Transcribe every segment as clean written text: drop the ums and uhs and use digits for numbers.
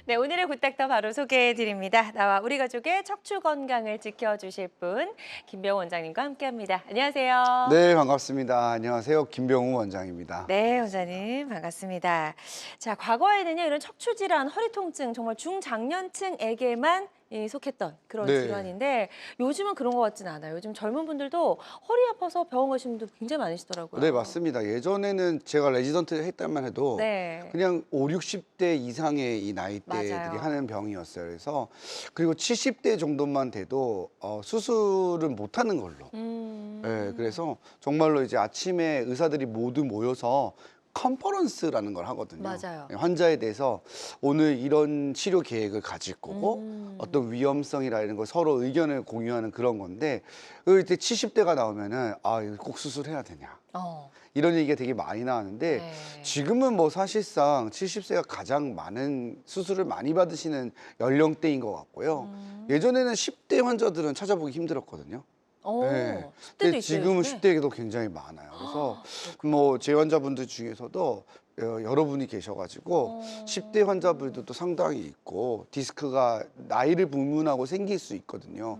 네, 오늘의 굿닥터 바로 소개해드립니다. 나와 우리 가족의 척추 건강을 지켜주실 분, 김병우 원장님과 함께합니다. 안녕하세요. 네, 반갑습니다. 안녕하세요. 김병우 원장입니다. 네, 반갑습니다. 원장님 반갑습니다. 자, 과거에는요 이런 척추 질환, 허리 통증 정말 중장년층에게만 속했던 그런 네. 질환인데 요즘은 그런 것 같진 않아요. 요즘 젊은 분들도 허리 아파서 병원 가시는 분들 굉장히 많으시더라고요. 네, 맞습니다. 예전에는 제가 레지던트 했다만 해도 네, 그냥 5, 60대 이상의 이 나이대들이 맞아요. 하는 병이었어요. 그래서 그리고 70대 정도만 돼도 수술은 못 하는 걸로. 네, 그래서 정말로 이제 아침에 의사들이 모두 모여서 컨퍼런스라는 걸 하거든요. 맞아요. 환자에 대해서 오늘 이런 치료 계획을 가질 거고 음. 어떤 위험성이라 이런 걸 서로 의견을 공유하는 그런 건데 이때 70대가 나오면은 아, 이거 꼭 수술해야 되냐. 어, 이런 얘기가 되게 많이 나왔는데 네. 지금은 뭐 사실상 70세가 가장 많은 수술을 많이 받으시는 연령대인 것 같고요. 예전에는 10대 환자들은 찾아보기 힘들었거든요. 네. 10대도 근데 있어요, 지금은 요즘에? 10대에도 굉장히 많아요. 그래서 그렇구나. 뭐 제 환자분들 중에서도 여러분이 계셔가지고 10대 환자분들도 상당히 있고 디스크가 나이를 불문하고 생길 수 있거든요.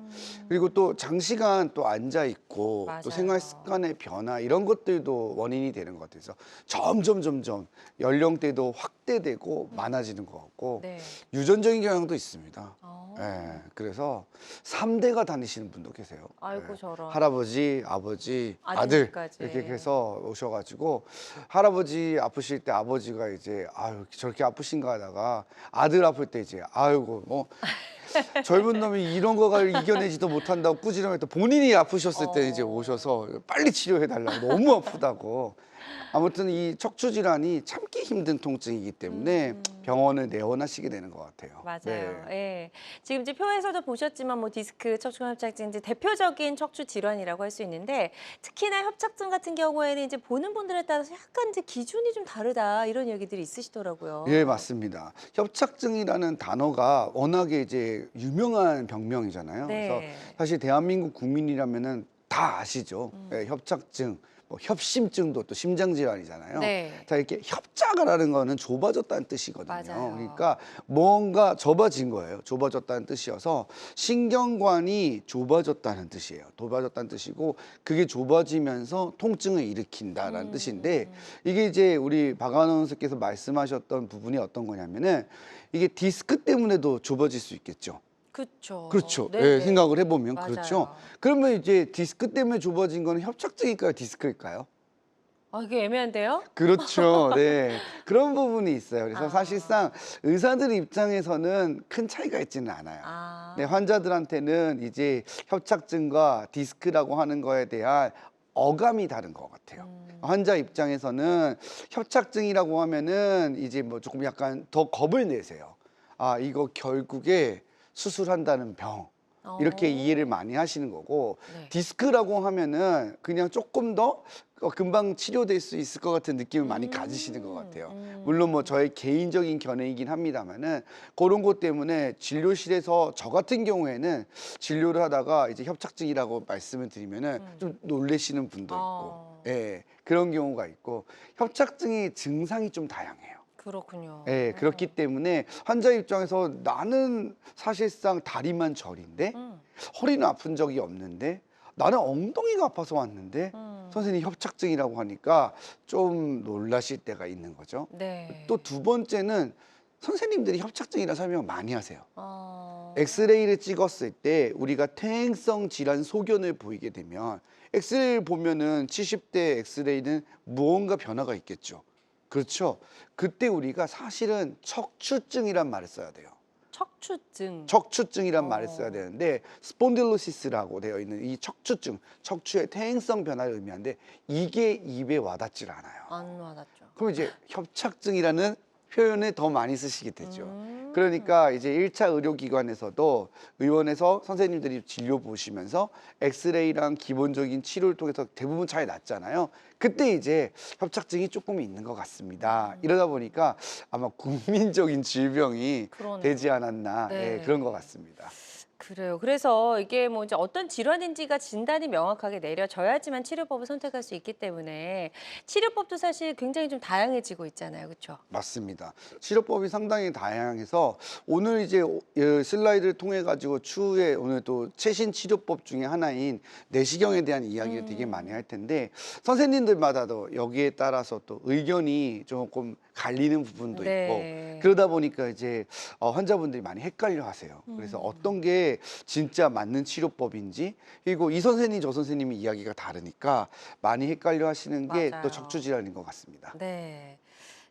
그리고 또 장시간 또 앉아 있고 또 생활 맞아요. 습관의 변화 이런 것들도 원인이 되는 것 같아서 점점 연령대도 확대되고 많아지는 것 같고 네. 유전적인 경향도 있습니다. 어. 예, 그래서 3대가 다니시는 분도 계세요. 아이고 예, 저런. 할아버지, 아버지, 아들 아드님까지. 이렇게 해서 오셔가지고 할아버지 아프실 때 아버지가 이제 아유 저렇게 아프신가 하다가 아들 아플 때 이제 아이고 뭐 젊은 놈이 이런 거가 이겨내지도 못한다고 꾸지람했다 본인이 아프셨을 때 이제 오셔서 빨리 치료해 달라고 너무 아프다고. 아무튼 이 척추 질환이 참기 힘든 통증이기 때문에 병원을 내원하시게 되는 것 같아요. 네. 맞아요. 예. 지금 이제 표에서도 보셨지만 뭐 디스크, 척추관 협착증 이제 대표적인 척추 질환이라고 할 수 있는데 특히나 협착증 같은 경우에는 이제 보는 분들에 따라서 약간 이제 기준이 좀 다르다 이런 얘기들이 있으시더라고요. 예, 맞습니다. 협착증이라는 단어가 워낙에 이제 유명한 병명이잖아요. 그래서 네. 사실 대한민국 국민이라면은 다 아시죠. 예, 협착증, 뭐 협심증도 또 심장질환이잖아요. 네. 자, 이렇게 협자가 라는 거는 좁아졌다는 뜻이거든요. 맞아요. 그러니까 뭔가 좁아진 거예요. 좁아졌다는 뜻이어서 신경관이 좁아졌다는 뜻이에요. 좁아졌다는 뜻이고 그게 좁아지면서 통증을 일으킨다라는 뜻인데 이게 이제 우리 박 아나운서께서 말씀하셨던 부분이 어떤 거냐면은 이게 디스크 때문에도 좁아질 수 있겠죠. 그쵸. 그렇죠. 예, 네네. 생각을 해보면 그렇죠. 맞아요. 그러면 이제 디스크 때문에 좁아진 거는 협착증일까요, 디스크일까요? 아, 이게 애매한데요? 그렇죠. 네. 그런 부분이 있어요. 그래서 아. 사실상 의사들 입장에서는 큰 차이가 있지는 않아요. 아. 네, 환자들한테는 이제 협착증과 디스크라고 하는 거에 대한 어감이 다른 것 같아요. 환자 입장에서는 협착증이라고 하면은 이제 뭐 조금 약간 더 겁을 내세요. 아, 이거 결국에 수술한다는 병. 이렇게 이해를 어. 많이 하시는 거고 네. 디스크라고 하면은 그냥 조금 더 금방 치료될 수 있을 것 같은 느낌을 많이 가지시는 것 음. 같아요. 물론 뭐 저의 개인적인 견해이긴 합니다만은 그런 것 때문에 진료실에서 저 같은 경우에는 진료를 하다가 이제 협착증이라고 말씀을 드리면은 좀 놀래시는 분도 있고, 어. 예, 그런 경우가 있고 협착증의 증상이 좀 다양해요. 그렇군요. 예, 그렇기 때문에 환자 입장에서 나는 사실상 다리만 저린데 허리는 아픈 적이 없는데 나는 엉덩이가 아파서 왔는데 선생님 협착증이라고 하니까 좀 놀라실 때가 있는 거죠. 네. 또 두 번째는 선생님들이 협착증이라는 설명을 많이 하세요. 어. 엑스레이를 찍었을 때 우리가 퇴행성 질환 소견을 보이게 되면 엑스레이를 보면은 70대 엑스레이는 무언가 변화가 있겠죠. 그렇죠. 그때 우리가 사실은 척추증이란 말을 써야 돼요. 척추증. 척추증이란 말을 써야 어. 되는데 스폰딜로시스라고 되어 있는 이 척추증, 척추의 퇴행성 변화를 의미하는데 이게 입에 와닿질 않아요. 안 와닿죠. 그럼 이제 협착증이라는 표현을 더 많이 쓰시게 되죠. 음. 그러니까 이제 1차 의료기관에서도 의원에서 선생님들이 진료 보시면서 엑스레이랑 기본적인 치료를 통해서 대부분 잘 낫잖아요. 그때 이제 협착증이 조금 있는 것 같습니다. 이러다 보니까 아마 국민적인 질병이 그러네요. 되지 않았나, 예, 네. 그런 것 같습니다. 그래요. 그래서 이게 뭐 이제 어떤 질환인지가 진단이 명확하게 내려져야지만 치료법을 선택할 수 있기 때문에 치료법도 사실 굉장히 좀 다양해지고 있잖아요. 그렇죠? 맞습니다. 치료법이 상당히 다양해서 오늘 이제 슬라이드를 통해 가지고 추후에 오늘 또 최신 치료법 중에 하나인 내시경에 대한 이야기를 되게 많이 할 텐데 선생님들마다도 여기에 따라서 또 의견이 조금 갈리는 부분도 있고 네. 그러다 보니까 이제 환자분들이 많이 헷갈려 하세요. 그래서 어떤 게 진짜 맞는 치료법인지 그리고 이 선생님 저 선생님이 이야기가 다르니까 많이 헷갈려 하시는 게 또 맞아요. 척추 질환인 것 같습니다. 네.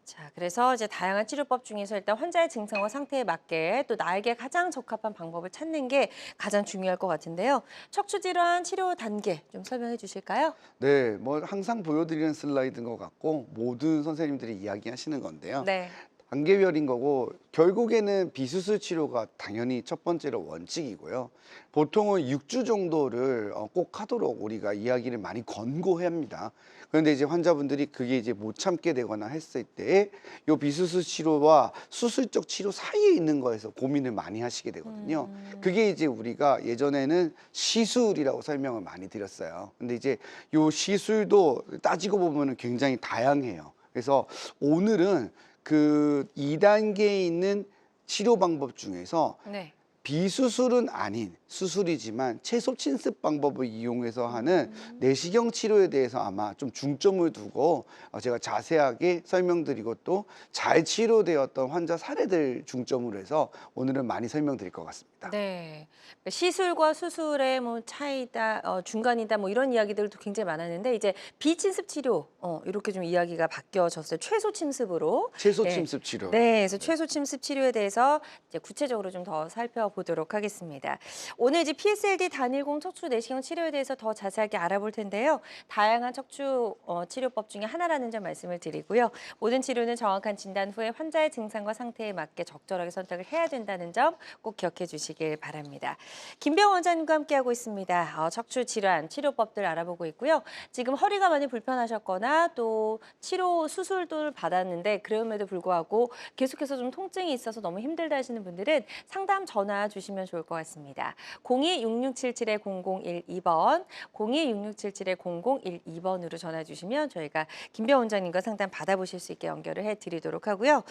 자, 그래서 이제 다양한 치료법 중에서 일단 환자의 증상과 상태에 맞게 또 나에게 가장 적합한 방법을 찾는 게 가장 중요할 것 같은데요. 척추 질환 치료 단계 좀 설명해 주실까요? 네, 뭐 항상 보여드리는 슬라이드인 것 같고 모든 선생님들이 이야기하시는 건데요. 네. 단계별인 거고 결국에는 비수술 치료가 당연히 첫 번째로 원칙이고요. 보통은 6주 정도를 꼭 하도록 우리가 이야기를 많이 권고합니다. 그런데 이제 환자분들이 그게 이제 못 참게 되거나 했을 때 이 비수술 치료와 수술적 치료 사이에 있는 거에서 고민을 많이 하시게 되거든요. 그게 이제 우리가 예전에는 시술이라고 설명을 많이 드렸어요. 근데 이제 요 시술도 따지고 보면은 굉장히 다양해요. 그래서 오늘은 그 2단계에 있는 치료 방법 중에서 네. 비수술은 아닌 수술이지만 채소 침습 방법을 이용해서 하는 내시경 치료에 대해서 아마 좀 중점을 두고 제가 자세하게 설명드리고 또 잘 치료되었던 환자 사례들 중점으로 해서 오늘은 많이 설명드릴 것 같습니다. 네. 그러니까 시술과 수술의 뭐 차이다, 중간이다, 뭐 이런 이야기들도 굉장히 많았는데 이제 비침습 치료, 이렇게 좀 이야기가 바뀌어졌어요. 최소 침습으로. 채소 네. 침습 치료. 네, 그래서 최소 침습 치료에 대해서 이제 구체적으로 좀 더 살펴보도록 하겠습니다. 오늘 이제 PSLD 단일공 척추 내시경 치료에 대해서 더 자세하게 알아볼 텐데요. 다양한 척추 치료법 중에 하나라는 점 말씀을 드리고요. 모든 치료는 정확한 진단 후에 환자의 증상과 상태에 맞게 적절하게 선택을 해야 된다는 점 꼭 기억해 주시길 바랍니다. 김병 원장님과 함께하고 있습니다. 척추 질환 치료법들 알아보고 있고요. 지금 허리가 많이 불편하셨거나 또 치료 수술도 받았는데 그럼에도 불구하고 계속해서 좀 통증이 있어서 너무 힘들다 하시는 분들은 상담 전화 주시면 좋을 것 같습니다. 02-6677-0012번, 02-6677-0012번으로 전화 주시면 저희가 김병 원장님과 상담 받아보실 수 있게 연결을 해드리도록 하고요.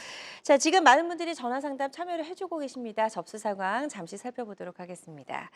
자, 지금 많은 분들이 전화 상담 참여를 해주고 계십니다. 접수 상황 잠시 살펴보도록 하겠습니다.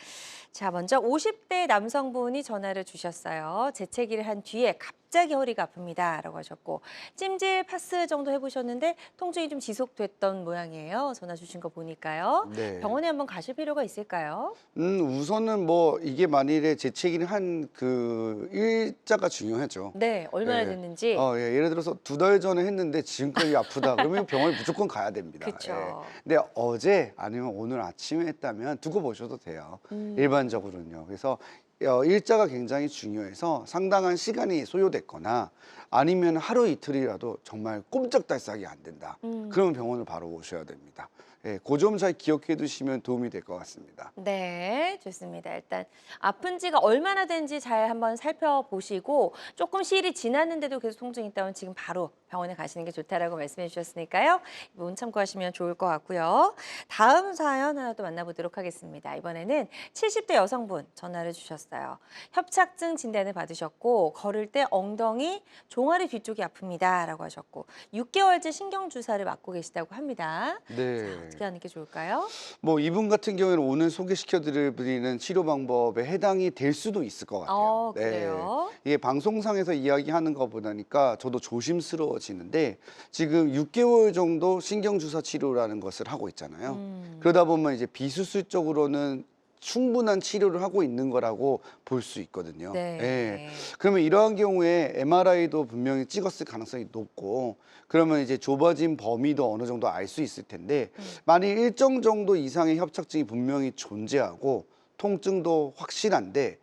자, 먼저 50대 남성분이 전화를 주셨어요. 재채기를 한 뒤에 갑자기 허리가 아픕니다. 라고 하셨고 찜질 파스 정도 해보셨는데 통증이 좀 지속됐던 모양이에요. 전화 주신 거 보니까요. 네. 병원에 한번 가실 필요가 있을까요? 우선은 뭐 이게 만일에 재채기를 한 그 일자가 중요하죠. 네, 얼마나 예. 됐는지. 예, 예를 들어서 2달 전에 했는데 지금까지 아프다. 그러면 병원에 무조건 가야 됩니다. 그쵸. 예. 근데 어제 아니면 오늘 아침에 했다면 두고 보셔도 돼요. 일반적으로는요. 그래서 일자가 굉장히 중요해서 상당한 시간이 소요됐거나 아니면 하루 이틀이라도 정말 꼼짝달싹이 안 된다. 그러면 병원을 바로 오셔야 됩니다. 예, 그 점 잘 기억해 두시면 도움이 될 것 같습니다. 네, 좋습니다. 일단 아픈 지가 얼마나 된지 잘 한번 살펴보시고 조금 시일이 지났는데도 계속 통증이 있다면 지금 바로 병원에 가시는 게 좋다라고 말씀해 주셨으니까요. 이 부분 참고하시면 좋을 것 같고요. 다음 사연 하나 또 만나보도록 하겠습니다. 이번에는 70대 여성분 전화를 주셨어요. 협착증 진단을 받으셨고 걸을 때 엉덩이, 종아리 뒤쪽이 아픕니다. 라고 하셨고 6개월째 신경주사를 맞고 계시다고 합니다. 네. 자, 어떻게 하는 게 좋을까요? 뭐 이분 같은 경우에는 오늘 소개시켜 드리는 치료 방법에 해당이 될 수도 있을 것 같아요. 그래요? 이게 방송상에서 이야기하는 거 보니까 저도 조심스러워지는데 지금 6개월 정도 신경주사 치료라는 것을 하고 있잖아요. 그러다 보면 이제 비수술적으로는 충분한 치료를 하고 있는 거라고 볼 수 있거든요. 네. 예. 그러면 이러한 경우에 MRI도 분명히 찍었을 가능성이 높고 그러면 이제 좁아진 범위도 어느 정도 알 수 있을 텐데 만일 일정 정도 이상의 협착증이 분명히 존재하고 통증도 확실한데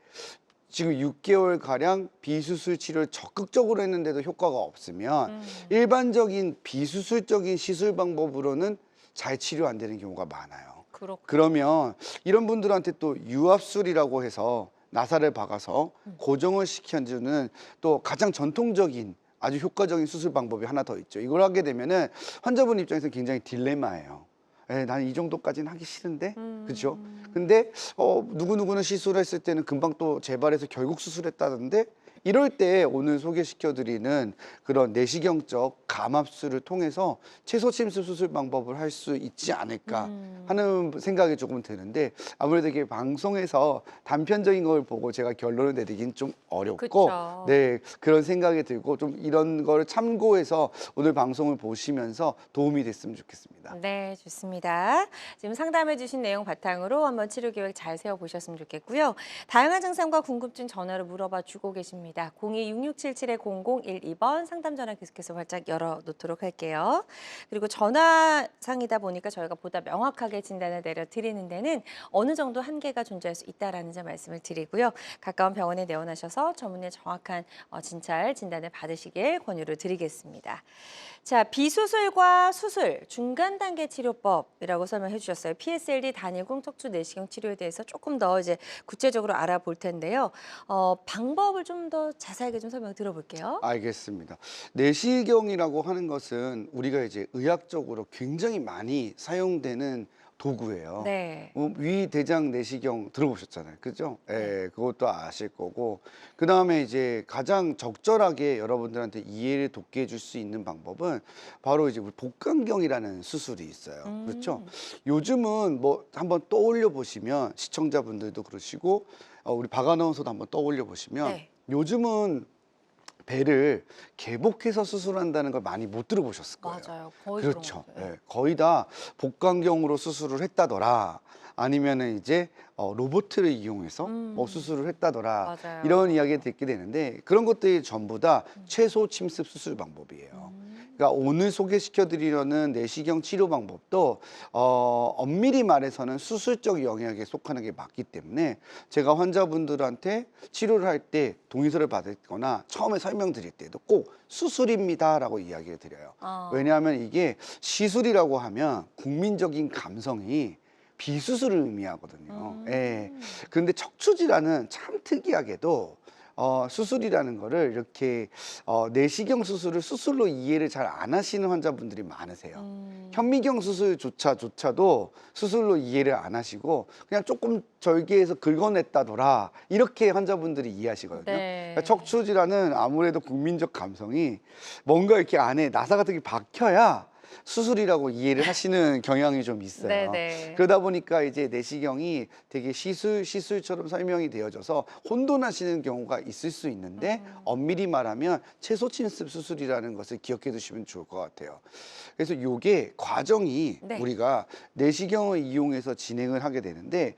지금 6개월 가량 비수술 치료를 적극적으로 했는데도 효과가 없으면 일반적인 비수술적인 시술 방법으로는 잘 치료 안 되는 경우가 많아요. 그렇군요. 그러면 이런 분들한테 또 유압술이라고 해서 나사를 박아서 고정을 시켜주는 또 가장 전통적인 아주 효과적인 수술 방법이 하나 더 있죠. 이걸 하게 되면은 환자분 입장에서는 굉장히 딜레마예요. 난 이 정도까지는 하기 싫은데, 그죠? 근데 누구누구는 시술했을 때는 금방 또 재발해서 결국 수술했다던데, 이럴 때 오늘 소개시켜드리는 그런 내시경적 감압술을 통해서 채소 침습 수술 방법을 할 수 있지 않을까 하는 생각이 조금 드는데, 아무래도 이게 방송에서 단편적인 걸 보고 제가 결론을 내리긴 좀 어렵고, 그쵸. 네, 그런 생각이 들고 좀 이런 거를 참고해서 오늘 방송을 보시면서 도움이 됐으면 좋겠습니다. 네, 좋습니다. 지금 상담해 주신 내용 바탕으로 한번 치료 계획 잘 세워보셨으면 좋겠고요. 다양한 증상과 궁금증 전화로 물어봐 주고 계십니다. 02-6677-0012번 상담 전화 계속해서 활짝 열어놓도록 할게요. 그리고 전화상이다 보니까 저희가 보다 명확하게 진단을 내려드리는 데는 어느 정도 한계가 존재할 수 있다라는 점 말씀을 드리고요. 가까운 병원에 내원하셔서 전문의 정확한 진단을 받으시길 권유를 드리겠습니다. 자, 비수술과 수술, 중간 단계 치료법이라고 설명해 주셨어요. PSLD 단일공 척추 내시경 치료에 대해서 조금 더 이제 구체적으로 알아볼 텐데요. 방법을 좀 더 자세하게 좀 설명 들어볼게요. 알겠습니다. 내시경이라고 하는 것은 우리가 이제 의학적으로 굉장히 많이 사용되는 도구예요. 네. 위대장 내시경 들어보셨잖아요. 그죠? 네. 예, 그것도 아실 거고. 그 다음에 이제 가장 적절하게 여러분들한테 이해를 돕게 해줄 수 있는 방법은 바로 이제 우리 복강경이라는 수술이 있어요. 그렇죠? 요즘은 뭐 한번 떠올려 보시면 시청자분들도 그러시고, 우리 박 아나운서도 한번 떠올려 보시면 네. 요즘은 배를 개복해서 수술한다는 걸 많이 못 들어보셨을 거예요. 맞아요. 거의 그렇죠. 그런 것 같아요. 예, 거의 다 복강경으로 수술을 했다더라. 아니면은 이제 로보트를 이용해서 뭐 수술을 했다더라. 맞아요. 이런 이야기 듣게 되는데, 그런 것들이 전부 다 최소 침습 수술 방법이에요. 그러니까 오늘 소개시켜드리려는 내시경 치료 방법도 엄밀히 말해서는 수술적 영역에 속하는 게 맞기 때문에 제가 환자분들한테 치료를 할 때 동의서를 받거나 처음에 설명드릴 때도 꼭 수술입니다라고 이야기를 드려요. 왜냐하면 이게 시술이라고 하면 국민적인 감성이 비수술을 의미하거든요. 예. 그런데 척추 질환은 참 특이하게도 수술이라는 거를 이렇게 내시경 수술을 수술로 이해를 잘 안 하시는 환자분들이 많으세요. 현미경 수술조차도 수술로 이해를 안 하시고 그냥 조금 절개해서 긁어냈다더라, 이렇게 환자분들이 이해하시거든요. 네. 그러니까 척추 질환은 아무래도 국민적 감성이 뭔가 이렇게 안에 나사 같은 게 박혀야 수술이라고 이해를 하시는 경향이 좀 있어요. 네네. 그러다 보니까 이제 내시경이 되게 시술처럼 설명이 되어져서 혼돈하시는 경우가 있을 수 있는데, 엄밀히 말하면 채소 침습 수술이라는 것을 기억해 두시면 좋을 것 같아요. 그래서 요게 과정이 네. 우리가 내시경을 이용해서 진행을 하게 되는데,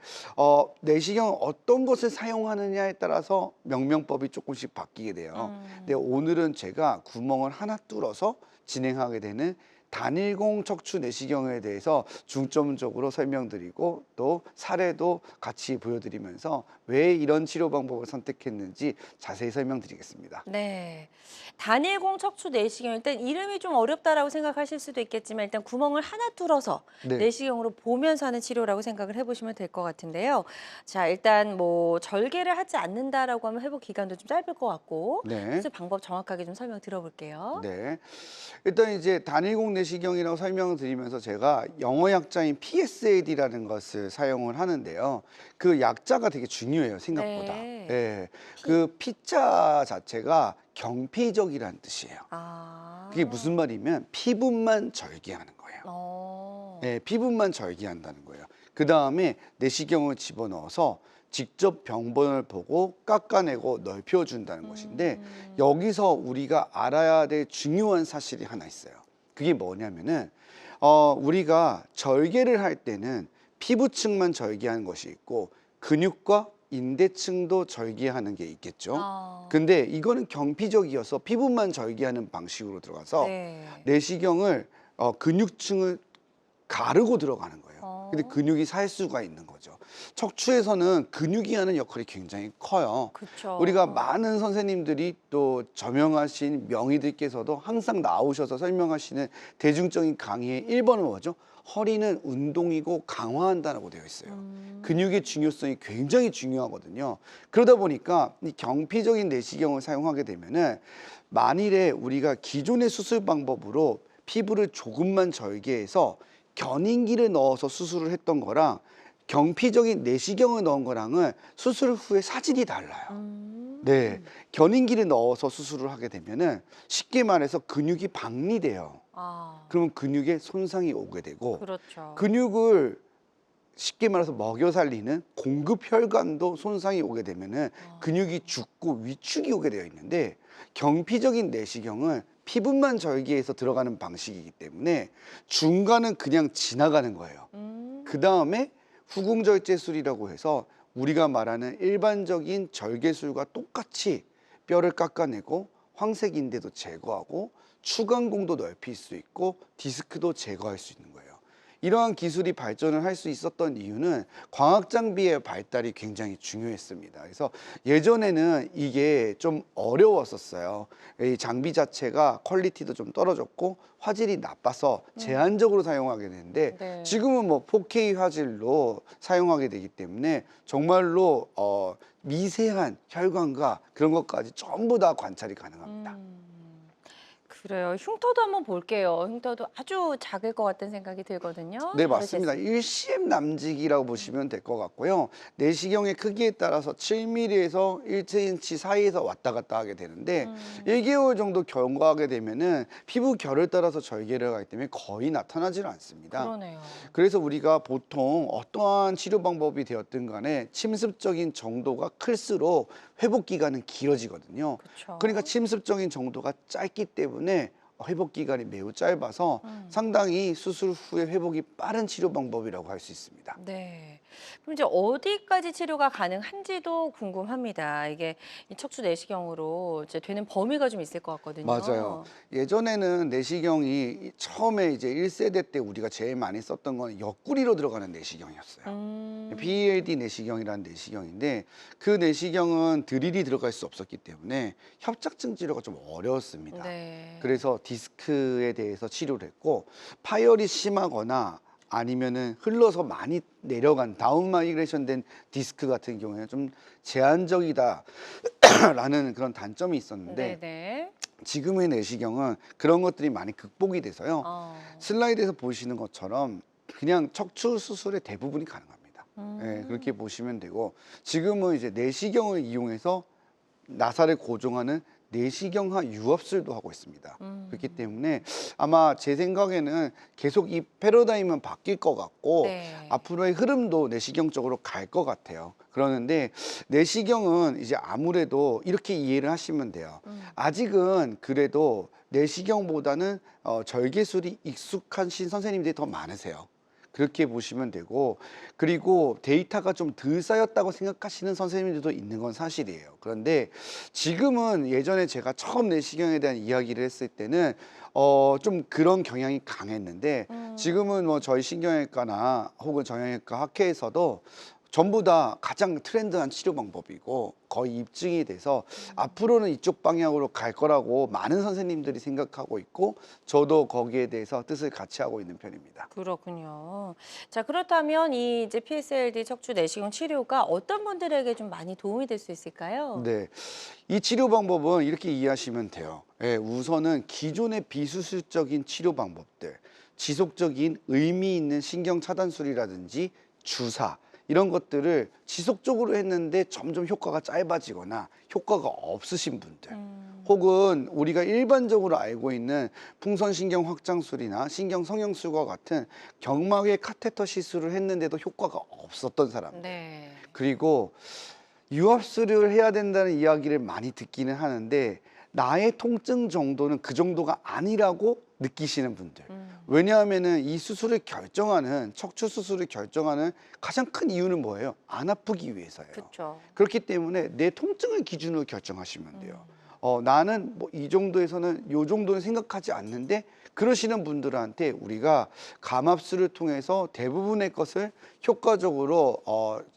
내시경은 어떤 것을 사용하느냐에 따라서 명명법이 조금씩 바뀌게 돼요. 근데 오늘은 제가 구멍을 하나 뚫어서 진행하게 되는 단일공 척추 내시경에 대해서 중점적으로 설명드리고, 또 사례도 같이 보여드리면서 왜 이런 치료 방법을 선택했는지 자세히 설명드리겠습니다. 네. 단일공 척추 내시경, 일단 이름이 좀 어렵다라고 생각하실 수도 있겠지만 일단 구멍을 하나 뚫어서 네. 내시경으로 보면서 하는 치료라고 생각을 해보시면 될 것 같은데요. 자, 일단 뭐 절개를 하지 않는다라고 하면 회복 기간도 좀 짧을 것 같고, 네. 수술 방법 정확하게 좀 설명 들어볼게요. 네. 일단 이제 단일공 내시경이라고 설명을 드리면서 제가 영어 약자인 PSAD라는 것을 사용을 하는데요. 그 약자가 되게 중요해요, 생각보다. 네. 예. 그 P자 자체가 경피적이라는 뜻이에요. 아. 그게 무슨 말이면 피부만 절개하는 거예요. 어. 네, 피부만 절개한다는 거예요. 그 다음에 내시경을 집어넣어서 직접 병번을 보고 깎아내고 넓혀준다는 것인데, 여기서 우리가 알아야 될 중요한 사실이 하나 있어요. 그게 뭐냐면은 우리가 절개를 할 때는 피부층만 절개하는 것이 있고 근육과 인대층도 절개하는 게 있겠죠. 근데 이거는 경피적이어서 피부만 절개하는 방식으로 들어가서 네. 내시경을 근육층을 가르고 들어가는 거예요. 근데 근육이 살 수가 있는 거죠. 척추에서는 근육이 하는 역할이 굉장히 커요. 그쵸. 우리가 많은 선생님들이 또 저명하신 명의들께서도 항상 나오셔서 설명하시는 대중적인 강의의 1번은 뭐죠? 허리는 운동이고 강화한다라고 되어 있어요. 근육의 중요성이 굉장히 중요하거든요. 그러다 보니까 이 경피적인 내시경을 사용하게 되면은, 만일에 우리가 기존의 수술 방법으로 피부를 조금만 절개해서 견인기를 넣어서 수술을 했던 거랑 경피적인 내시경을 넣은 거랑은 수술 후에 사진이 달라요. 네, 견인기를 넣어서 수술을 하게 되면은 쉽게 말해서 근육이 박리돼요. 아, 그러면 근육에 손상이 오게 되고 그렇죠. 근육을 쉽게 말해서 먹여 살리는 공급 혈관도 손상이 오게 되면은 근육이 죽고 위축이 오게 되어 있는데 경피적인 내시경은 피부만 절개해서 들어가는 방식이기 때문에 중간은 그냥 지나가는 거예요. 그 다음에 후궁절제술이라고 해서 우리가 말하는 일반적인 절개술과 똑같이 뼈를 깎아내고 황색인대도 제거하고 추간공도 넓힐 수 있고 디스크도 제거할 수 있는 거예요. 이러한 기술이 발전을 할 수 있었던 이유는 광학 장비의 발달이 굉장히 중요했습니다. 그래서 예전에는 이게 좀 어려웠었어요. 이 장비 자체가 퀄리티도 좀 떨어졌고 화질이 나빠서 제한적으로 사용하게 되는데 네. 지금은 뭐 4K 화질로 사용하게 되기 때문에 정말로 미세한 혈관과 그런 것까지 전부 다 관찰이 가능합니다. 그래요. 흉터도 한번 볼게요. 흉터도 아주 작을 것 같다는 생각이 들거든요. 네, 맞습니다. 다루셨습니다. 1cm 남짓이라고 보시면 될 것 같고요. 내시경의 크기에 따라서 7mm에서 1cm 사이에서 왔다 갔다 하게 되는데 1개월 정도 경과하게 되면은 피부 결을 따라서 절개를 하기 때문에 거의 나타나지는 않습니다. 그러네요. 그래서 우리가 보통 어떠한 치료 방법이 되었든 간에 침습적인 정도가 클수록 회복 기간은 길어지거든요. 그쵸. 그러니까 침습적인 정도가 짧기 때문에 회복 기간이 매우 짧아서 상당히 수술 후에 회복이 빠른 치료 방법이라고 할 수 있습니다. 네. 그럼 이제 어디까지 치료가 가능한지도 궁금합니다. 이게 이 척추 내시경으로 이제 되는 범위가 좀 있을 것 같거든요. 맞아요. 예전에는 내시경이 처음에 이제 1세대 때 우리가 제일 많이 썼던 건 옆구리로 들어가는 내시경이었어요. BLD 내시경이라는 내시경인데 그 내시경은 드릴이 들어갈 수 없었기 때문에 협착증 치료가 좀 어려웠습니다. 네. 그래서 디스크에 대해서 치료를 했고 파열이 심하거나 아니면은 흘러서 많이 내려간 다운 마이그레이션 된 디스크 같은 경우에는 좀 제한적이다라는 그런 단점이 있었는데 네네. 지금의 내시경은 그런 것들이 많이 극복이 돼서요. 어. 슬라이드에서 보시는 것처럼 그냥 척추 수술의 대부분이 가능합니다. 예, 그렇게 보시면 되고 지금은 이제 내시경을 이용해서 나사를 고정하는 내시경화 유압술도 하고 있습니다. 그렇기 때문에 아마 제 생각에는 계속 이 패러다임은 바뀔 것 같고 네. 앞으로의 흐름도 내시경 쪽으로 갈 것 같아요. 그러는데 내시경은 이제 아무래도 이렇게 이해를 하시면 돼요. 아직은 그래도 내시경보다는 절개술이 익숙하신 선생님들이 더 많으세요. 그렇게 보시면 되고 그리고 데이터가 좀 덜 쌓였다고 생각하시는 선생님들도 있는 건 사실이에요. 그런데 지금은 예전에 제가 처음 내시경에 대한 이야기를 했을 때는 좀 그런 경향이 강했는데 지금은 뭐 저희 신경외과나 혹은 정형외과 학회에서도 전부 다 가장 트렌드한 치료 방법이고 거의 입증이 돼서 앞으로는 이쪽 방향으로 갈 거라고 많은 선생님들이 생각하고 있고 저도 거기에 대해서 뜻을 같이 하고 있는 편입니다. 그렇군요. 자, 그렇다면 이 이제 PSLD 척추 내시경 치료가 어떤 분들에게 좀 많이 도움이 될 수 있을까요? 네, 이 치료 방법은 이렇게 이해하시면 돼요. 예, 우선은 기존의 비수술적인 치료 방법들, 지속적인 의미 있는 신경 차단술이라든지 주사 이런 것들을 지속적으로 했는데 점점 효과가 짧아지거나 효과가 없으신 분들 혹은 우리가 일반적으로 알고 있는 풍선신경 확장술이나 신경 성형술과 같은 경막의 카테터 시술을 했는데도 효과가 없었던 사람들 네. 그리고 유압술을 해야 된다는 이야기를 많이 듣기는 하는데 나의 통증 정도는 그 정도가 아니라고 느끼시는 분들 왜냐하면은 이 수술을 결정하는 척추 수술을 결정하는 가장 큰 이유는 뭐예요? 안 아프기 위해서예요. 그렇죠. 그렇기 때문에 내 통증을 기준으로 결정하시면 돼요. 나는 뭐 이 정도에서는 요 정도는 생각하지 않는데 그러시는 분들한테 우리가 감압술을 통해서 대부분의 것을 효과적으로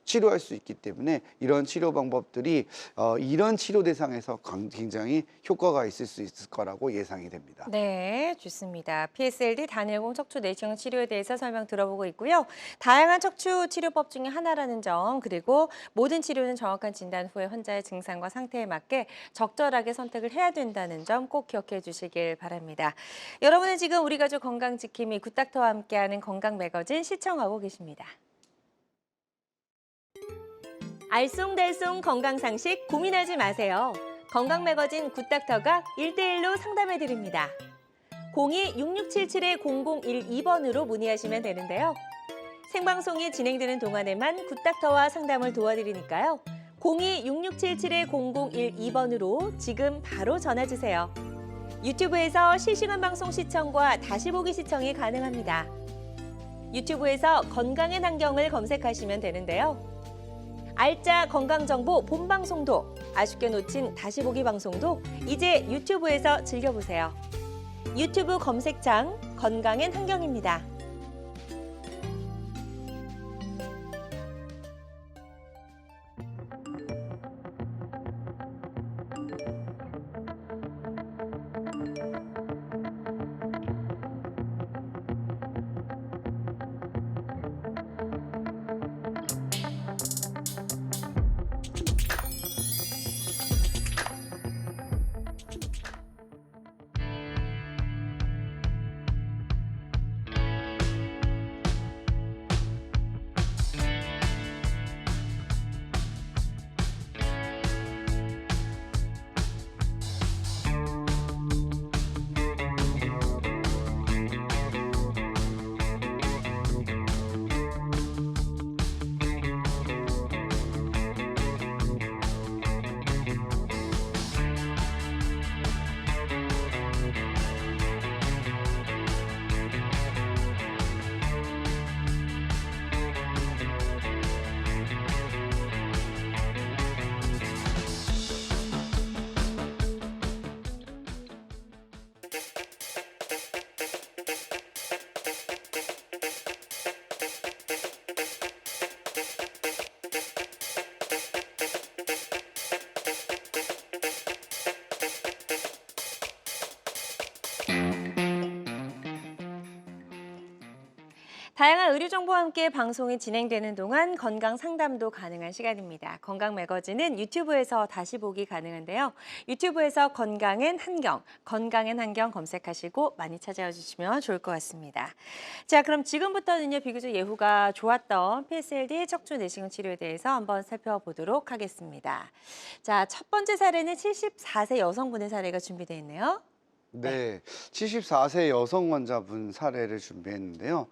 치료할 수 있기 때문에 이런 치료 방법들이 이런 치료 대상에서 굉장히 효과가 있을 수 있을 거라고 예상이 됩니다. 네, 좋습니다. PSLD 단일공 척추 내시경 치료에 대해서 설명 들어보고 있고요. 다양한 척추 치료법 중에 하나라는 점, 그리고 모든 치료는 정확한 진단 후에 환자의 증상과 상태에 맞게 적절하게 선택을 해야 된다는 점 꼭 기억해 주시길 바랍니다. 여러분은 지금 우리 가족 건강지킴이 굿닥터와 함께하는 건강 매거진 시청하고 계십니다. 알쏭달쏭 건강상식 고민하지 마세요. 건강 매거진 굿닥터가 1대1로 상담해 드립니다. 02-6677-0012번으로 문의하시면 되는데요. 생방송이 진행되는 동안에만 굿닥터와 상담을 도와드리니까요. 02-6677-0012번으로 지금 바로 전화주세요. 유튜브에서 실시간 방송 시청과 다시 보기 시청이 가능합니다. 유튜브에서 건강한 환경을 검색하시면 되는데요. 알짜 건강정보 본방송도, 아쉽게 놓친 다시 보기 방송도 이제 유튜브에서 즐겨보세요. 유튜브 검색창 건강한 환경입니다. 다양한 의료 정보와 함께 방송이 진행되는 동안 건강 상담도 가능한 시간입니다. 건강 매거진은 유튜브에서 다시 보기 가능한데요. 유튜브에서 건강한 환경 검색하시고 많이 찾아와 주시면 좋을 것 같습니다. 자, 그럼 지금부터는요, 비교적 예후가 좋았던 PSLD 척추 내시경 치료에 대해서 한번 살펴보도록 하겠습니다. 자, 첫 번째 사례는 74세 여성분의 사례가 준비되어 있네요. 네, 74세 여성 환자분 사례를 준비했는데요.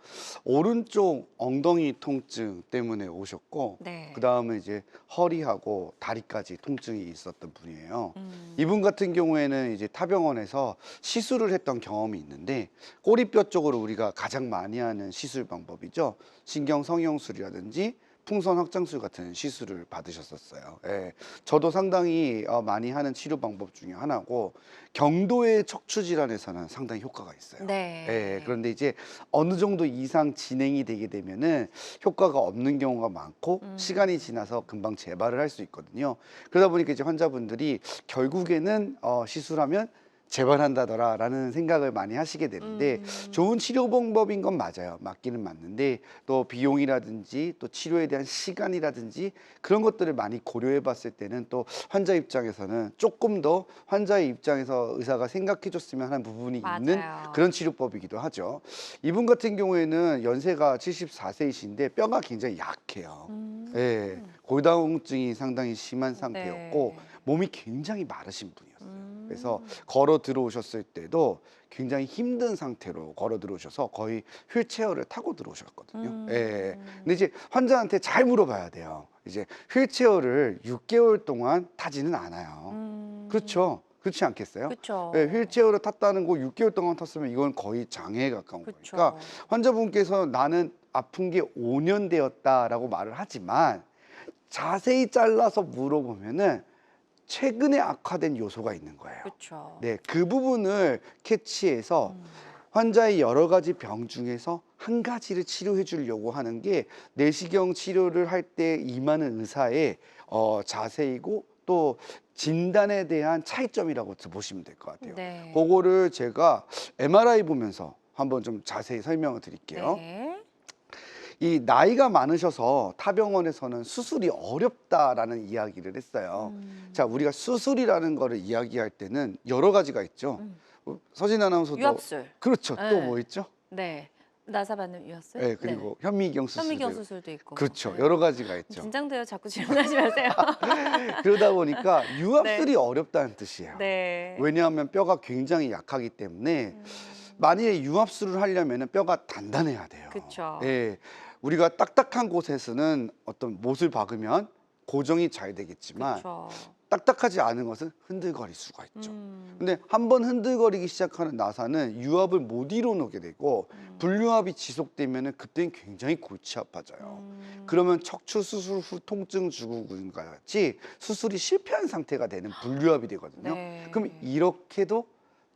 오른쪽 엉덩이 통증 때문에 오셨고, 네. 그다음에 이제 허리하고 다리까지 통증이 있었던 분이에요. 이분 같은 경우에는 이제 타병원에서 시술을 했던 경험이 있는데, 꼬리뼈 쪽으로 우리가 가장 많이 하는 시술 방법이죠. 신경 성형술이라든지 풍선 확장술 같은 시술을 받으셨었어요. 예, 저도 상당히 많이 하는 치료 방법 중에 하나고, 경도의 척추 질환에서는 상당히 효과가 있어요. 네. 예, 그런데 이제 어느 정도 이상 진행이 되게 되면은 효과가 없는 경우가 많고, 시간이 지나서 금방 재발을 할 수 있거든요. 그러다 보니까 이제 환자분들이 결국에는 시술하면 재발한다더라라는 생각을 많이 하시게 되는데, 좋은 치료 방법인 건 맞아요. 맞기는 맞는데, 또 비용이라든지 또 치료에 대한 시간이라든지 그런 것들을 많이 고려해 봤을 때는 또 환자 입장에서는 조금 더 환자의 입장에서 의사가 생각해 줬으면 하는 부분이 있는 맞아요. 그런 치료법이기도 하죠. 이분 같은 경우에는 연세가 74세이신데 뼈가 굉장히 약해요. 예, 골다공증이 상당히 심한 상태였고, 네. 몸이 굉장히 마르신 분이었어요. 그래서 걸어 들어오셨을 때도 굉장히 힘든 상태로 걸어 들어오셔서 거의 휠체어를 타고 들어오셨거든요. 예. 근데 이제 환자한테 잘 물어봐야 돼요. 이제 휠체어를 6개월 동안 타지는 않아요. 그렇죠? 그렇지 않겠어요? 그렇죠. 예, 휠체어를 탔다는 거 6개월 동안 탔으면 이건 거의 장애에 가까운 그쵸. 거니까, 환자분께서 나는 아픈 게 5년 되었다라고 말을 하지만, 자세히 잘라서 물어보면은 최근에 악화된 요소가 있는 거예요. 그렇죠. 네, 그 부분을 캐치해서 환자의 여러 가지 병 중에서 한 가지를 치료해 주려고 하는 게 내시경 치료를 할 때 임하는 의사의 자세이고, 또 진단에 대한 차이점이라고 보시면 될 것 같아요. 네. 그거를 제가 MRI 보면서 한번 좀 자세히 설명을 드릴게요. 네. 이 나이가 많으셔서 타병원에서는 수술이 어렵다라는 이야기를 했어요. 자, 우리가 수술이라는 거를 이야기할 때는 여러 가지가 있죠. 서진 아나운서도 유압술. 그렇죠. 또 네. 뭐 있죠? 네. 나사 받는 유압술. 네, 그리고 현미경 수술도 현미경 있고. 수술도 있고. 그렇죠. 네. 여러 가지가 있죠. 긴장돼요. 자꾸 질문하지 마세요. 그러다 보니까 유압술이 어렵다는 뜻이에요. 네. 왜냐하면 뼈가 굉장히 약하기 때문에 만약에 유압술을 하려면 뼈가 단단해야 돼요. 그쵸. 예, 우리가 딱딱한 곳에서는 어떤 못을 박으면 고정이 잘 되겠지만 그쵸. 딱딱하지 않은 것은 흔들거릴 수가 있죠. 근데 한번 흔들거리기 시작하는 나사는 유압을 못 이뤄놓게 되고 불유압이 지속되면 그때는 굉장히 골치 아파져요. 그러면 척추 수술 후 통증 증후군과 같이 수술이 실패한 상태가 되는 불유압이 되거든요. 네. 그럼 이렇게도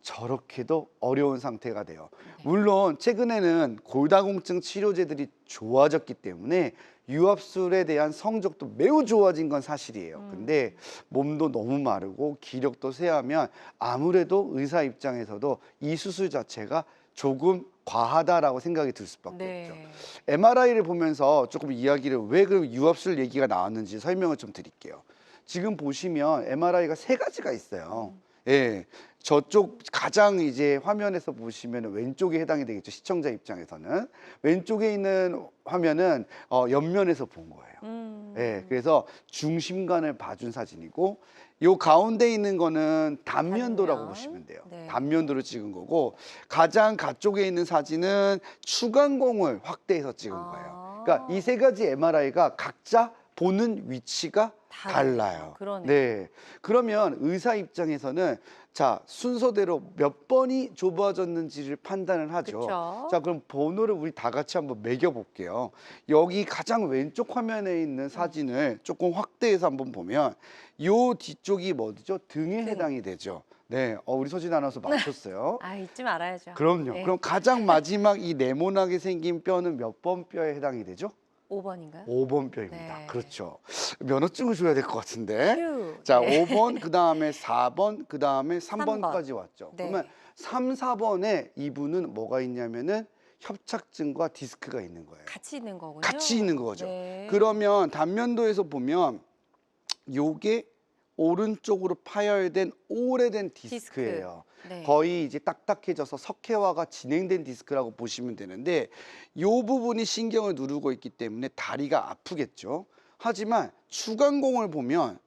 저렇게도 어려운 상태가 돼요. 물론 최근에는 골다공증 치료제들이 좋아졌기 때문에 유압술에 대한 성적도 매우 좋아진 건 사실이에요. 근데 몸도 너무 마르고 기력도 쇠하면 아무래도 의사 입장에서도 이 수술 자체가 조금 과하다라고 생각이 들 수밖에 없죠. 네. MRI를 보면서 조금 이야기를 왜 그럼 유압술 얘기가 나왔는지 설명을 좀 드릴게요. 지금 보시면 MRI가 세 가지가 있어요. 예, 저쪽 가장 이제 화면에서 보시면 왼쪽에 해당이 되겠죠. 시청자 입장에서는 왼쪽에 있는 화면은 옆면에서 본 거예요. 예, 그래서 중심관을 봐준 사진이고 요 가운데 있는 거는 단면도라고 단면. 보시면 돼요. 네. 단면도를 찍은 거고 가장 가쪽에 있는 사진은 추간공을 확대해서 찍은 거예요. 그러니까 이 세 가지 MRI가 각자 보는 위치가 달라요. 그러네요. 네. 그러면 의사 입장에서는 자, 순서대로 몇 번이 좁아졌는지를 판단을 하죠. 그쵸. 자, 그럼 번호를 우리 다 같이 한번 매겨 볼게요. 여기 가장 왼쪽 화면에 있는 사진을 조금 확대해서 한번 보면 요 뒤쪽이 뭐죠? 등에 해당이 되죠. 네. 우리 서진 아나운서 맞췄어요. 아, 잊지 말아야죠. 그럼요. 네. 그럼 가장 마지막 이 네모나게 생긴 뼈는 몇 번 뼈에 해당이 되죠? 5번인가요? 5번 뼈입니다. 네. 그렇죠. 면허증을 줘야 될 것 같은데. 휴. 자, 네. 5번, 그 다음에 4번, 그 다음에 3번까지 3번. 왔죠. 네. 그러면 3, 4번에 이분은 뭐가 있냐면은 협착증과 디스크가 있는 거예요. 같이 있는 거군요. 같이 있는 거죠. 네. 그러면 단면도에서 보면 요게 오른쪽으로 파열된 오래된 디스크예요. 네. 거의 이제 딱딱해져서 석회화가 진행된 디스크라고 보시면 되는데 요 부분이 신경을 누르고 있기 때문에 다리가 아프겠죠. 하지만 추간공을 보면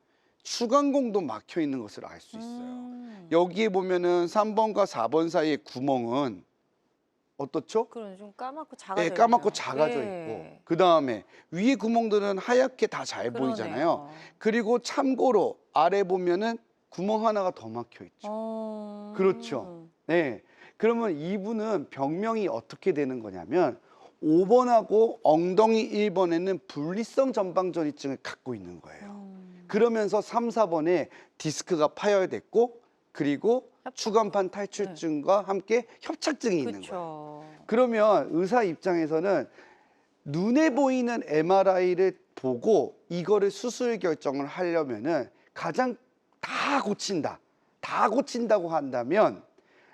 추간공도 막혀 있는 것을 알 수 있어요. 여기에 보면은 3번과 4번 사이의 구멍은 어떻죠? 그럼 좀 까맣고 작아져 네, 까맣고 있네요. 작아져 예. 있고 그 다음에 위에 구멍들은 하얗게 다 잘 보이잖아요. 그리고 참고로 아래 보면은 구멍 하나가 더 막혀 있죠. 그렇죠. 네. 그러면 이분은 병명이 어떻게 되는 거냐면 5번하고 엉덩이 1번에는 분리성 전방전이증을 갖고 있는 거예요. 그러면서 3, 4번에 디스크가 파열됐고 그리고 추간판 탈출증과 함께 협착증이 있는 거예요. 그렇죠. 그러면 의사 입장에서는 눈에 보이는 MRI를 보고 이거를 수술 결정을 하려면은 가장 다 고친다고 한다면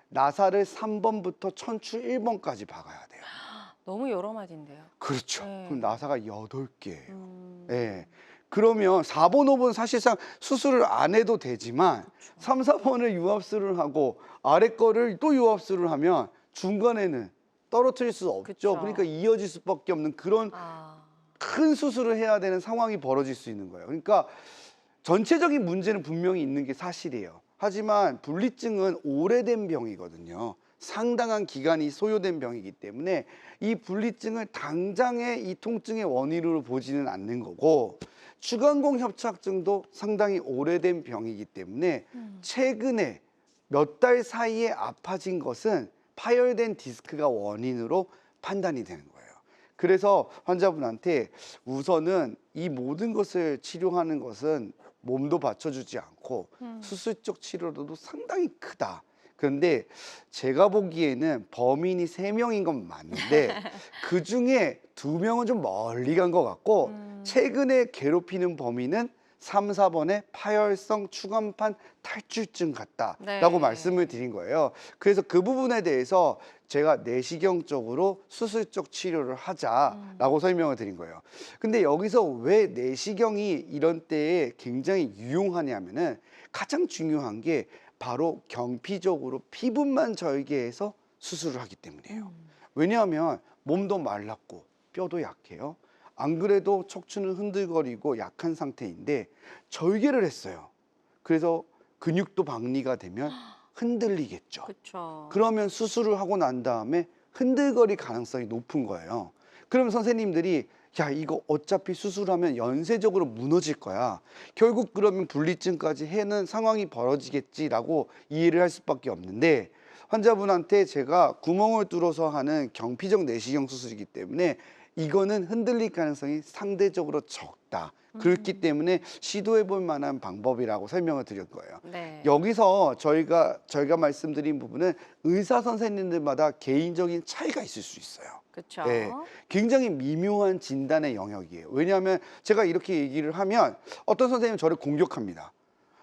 나사를 3번부터 천추 1번까지 박아야 돼요. 너무 여러 마디인데요. 그렇죠. 네. 그럼 나사가 8개예요. 네. 그러면 4번, 5번 사실상 수술을 안 해도 되지만 3, 4번을 유압술을 하고 아래 거를 또 유압술을 하면 중간에는 떨어뜨릴 수 없죠. 그쵸. 그러니까 이어질 수밖에 없는 그런 큰 수술을 해야 되는 상황이 벌어질 수 있는 거예요. 그러니까 전체적인 문제는 분명히 있는 게 사실이에요. 하지만 분리증은 오래된 병이거든요. 상당한 기간이 소요된 병이기 때문에 이 분리증을 당장의 이 통증의 원인으로 보지는 않는 거고 추간공 협착증도 상당히 오래된 병이기 때문에 최근에 몇 달 사이에 아파진 것은 파열된 디스크가 원인으로 판단이 되는 거예요. 그래서 환자분한테 우선은 이 모든 것을 치료하는 것은 몸도 받쳐주지 않고 수술적 치료로도 상당히 크다. 그런데 제가 보기에는 범인이 3명인 건 맞는데 그중에 2명은 좀 멀리 간 것 같고 최근에 괴롭히는 범인은 3, 4번의 파열성 추간판 탈출증 같다라고 네. 말씀을 드린 거예요. 그래서 그 부분에 대해서 제가 내시경적으로 수술적 치료를 하자라고 설명을 드린 거예요. 근데 여기서 왜 내시경이 이런 때에 굉장히 유용하냐면은 가장 중요한 게 바로 경피적으로 피부만 절개해서 수술을 하기 때문이에요. 왜냐하면 몸도 말랐고 뼈도 약해요. 안 그래도 척추는 흔들거리고 약한 상태인데 절개를 했어요. 그래서 근육도 박리가 되면 흔들리겠죠. 그렇죠. 그러면 수술을 하고 난 다음에 흔들거릴 가능성이 높은 거예요. 그럼 선생님들이 야, 이거 어차피 수술하면 연쇄적으로 무너질 거야. 결국 그러면 분리증까지 해는 상황이 벌어지겠지라고 이해를 할 수밖에 없는데 환자분한테 제가 구멍을 뚫어서 하는 경피적 내시경 수술이기 때문에 이거는 흔들릴 가능성이 상대적으로 적다. 그렇기 때문에 시도해 볼 만한 방법이라고 설명을 드릴 거예요. 네. 여기서 저희가 말씀드린 부분은 의사 선생님들마다 개인적인 차이가 있을 수 있어요. 그렇죠. 네, 굉장히 미묘한 진단의 영역이에요. 왜냐하면 제가 이렇게 얘기를 하면 어떤 선생님은 저를 공격합니다.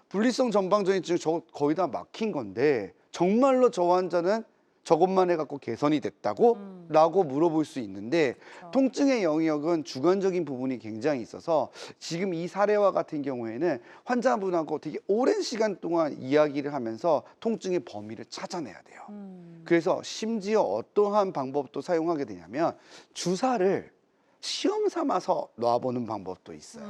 분리성 전방전이증 저 거의 다 막힌 건데 정말로 저 환자는 저것만 해갖고 개선이 됐다고? 라고 물어볼 수 있는데 그렇죠. 통증의 영역은 주관적인 부분이 굉장히 있어서 지금 이 사례와 같은 경우에는 환자분하고 되게 오랜 시간 동안 이야기를 하면서 통증의 범위를 찾아내야 돼요. 그래서 심지어 어떠한 방법도 사용하게 되냐면 주사를 시험 삼아서 놔보는 방법도 있어요.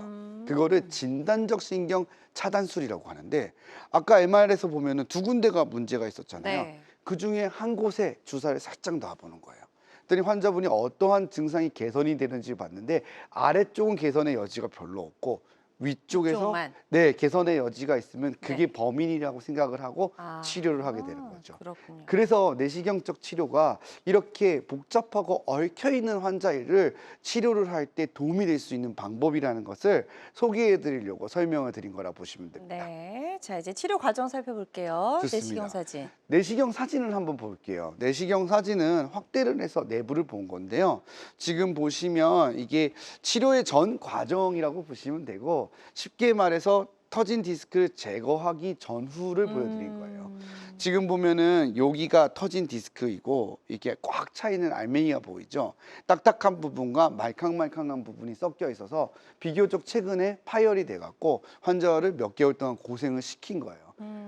그거를 진단적 신경 차단술이라고 하는데 아까 MR에서 보면은 두 군데가 문제가 있었잖아요. 네. 그 중에 한 곳에 주사를 살짝 놔보는 거예요. 그랬더니 환자분이 어떠한 증상이 개선이 되는지 봤는데 아래쪽은 개선의 여지가 별로 없고 위쪽에서 위쪽만. 네, 개선의 여지가 있으면 그게 네. 범인이라고 생각을 하고 아, 치료를 하게 되는 거죠. 그렇군요. 그래서 내시경적 치료가 이렇게 복잡하고 얽혀있는 환자를 치료를 할 때 도움이 될 수 있는 방법이라는 것을 소개해 드리려고 설명을 드린 거라 보시면 됩니다. 네. 자, 이제 치료 과정 살펴볼게요. 좋습니다. 내시경 사진. 내시경 사진을 한번 볼게요. 내시경 사진은 확대를 해서 내부를 본 건데요. 지금 보시면 이게 치료의 전 과정이라고 보시면 되고 쉽게 말해서 터진 디스크를 제거하기 전후를 보여드린 거예요. 지금 보면은 여기가 터진 디스크이고 이게 꽉 차 있는 알맹이가 보이죠. 딱딱한 부분과 말캉말캉한 부분이 섞여 있어서 비교적 최근에 파열이 돼갖고 환자를 몇 개월 동안 고생을 시킨 거예요.